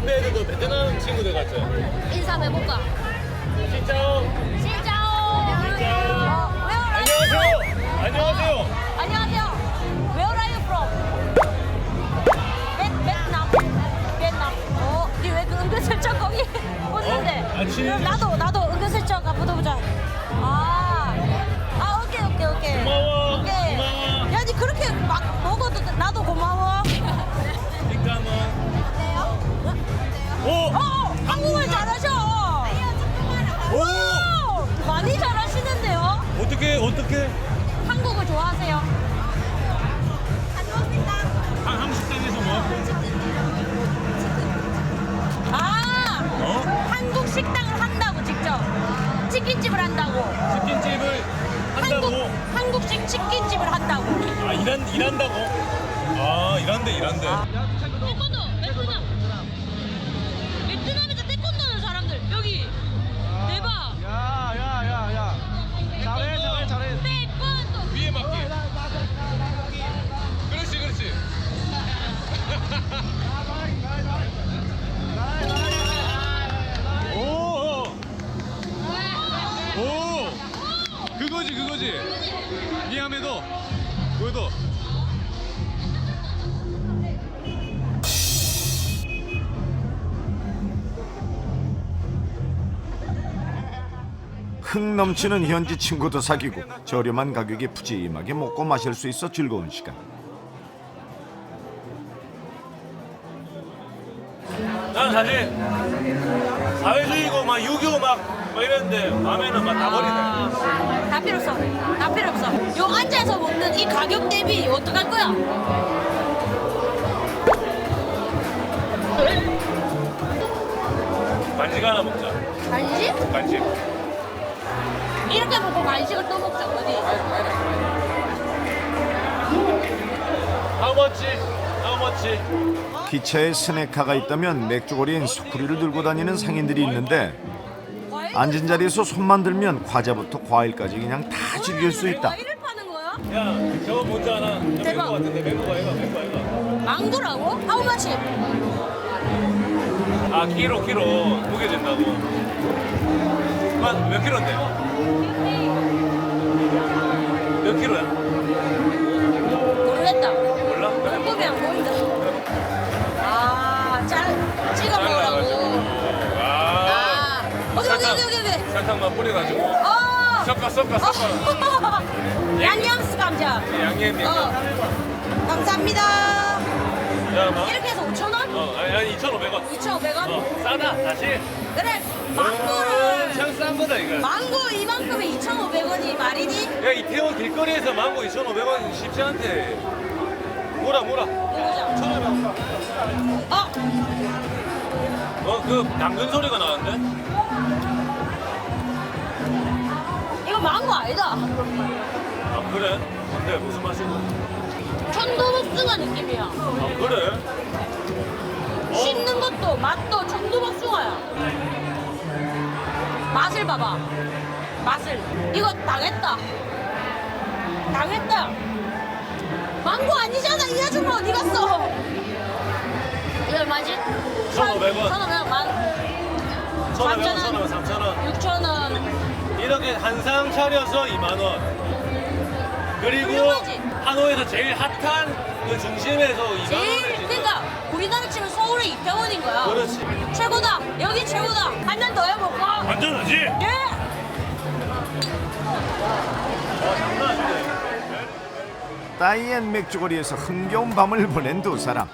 옆에 애들도 베트남 친구들 같죠? 인사 한번 해볼까? 진짜오. 진짜오. 진짜오. 안녕하세요. 안녕하세요. 안녕하세요. Where are you from? 베트남. 베트남. 니왜 그 은근슬쩍 거기 웃는데? 그럼 나도 은근슬쩍 한번 붙어보자. 오케이. 고마워. 오케이. 고마워. 야, 니 그렇게 막 먹어도 나도 고마워. 잠깐만. 오. 한국말 잘하셔. 오. 많이 잘하시는데요? 어떻게? 한국을 좋아하세요? 한국 식당에서 뭐? 한국 식당을 한다고 직접. 치킨집을 한다고. 치킨집을 한다고? 한국식 치킨집을 한다고. 일한다고? 일한대. 태권도, 베트남에서 태권도 하는 사람들 여기 대박. 야. 잘해. 태권도. 위에 맞게. 그렇지. 오. 그거지. 미안해도. 그거도. 흥 넘치는 현지 친구도 사귀고 저렴한 가격에 푸짐하게 먹고 마실 수 있어 즐거운 시간. 난 사실 사회주의고 막 유교 막 이랬는데 마음에는 막 다 버리네. 다 필요 없어. 요 앉아서 먹는 이 가격 대비 어떡할 거야? 간식 하나 먹자. 간식. 이렇게 먹고 간식을 또 먹자. 어디? How much? 기차에 스낵카가 있다면 맥주거리엔 스쿠리를 들고 다니는 상인들이 있는데 앉은 자리에서 손만 들면 과자부터 과일까지 그냥 다 즐길 수 있다. 과일을 파는 거야? 야, 저거 뭔지 알아? 대박. 맹고 같은데 맹고가 이거. 망고라고? How much? 키로 두개 된다고. 몇 킬로인데? 몇 킬로야? 모르겠다. 몰라? 꼼꼼히 안 보인다. 찍어 먹으라고. 오케이. 설탕만 뿌려가지고. 섞어. 양념스 감자. 양념. 감사합니다. 야, 막. 이렇게 해서 5,000원? 아니 2,500원. 2,500원? 싸다 사실. 그래, 망고를. 참 싼 거다 이거. 망고 이만큼에 2,500원이 말이니? 야, 이태원 길거리에서 망고 2,500원 쉽지 않대. 뭐라. 보자. 1,500원. 그 당근 소리가 나는데? 이거 망고 아니다. 그래? 근데 무슨 맛이고? 천도복숭아 느낌이야. 그래? 씹는 것도 맛도 천도복숭아야. 맛을 봐봐. 이거 당했다. 망고 아니잖아 이 아줌마 어디 갔어? 이거 얼마지? 1,500원. 1,500원. 3,000원. 6,000원. 이렇게 한상 차려서 2만원. 그리고 훌륭하지? 하노이에서 제일 핫한 그 중심에서 2만원에 그러니까 우리나라 치면 서울의 이태원인 거야. 그렇지. 최고다. 여기 최고다. 한 잔 더 해볼까? 완전하지? 예. 장난 아닌데. 따이엔 맥주거리에서 흥겨운 밤을 보낸 두 사람.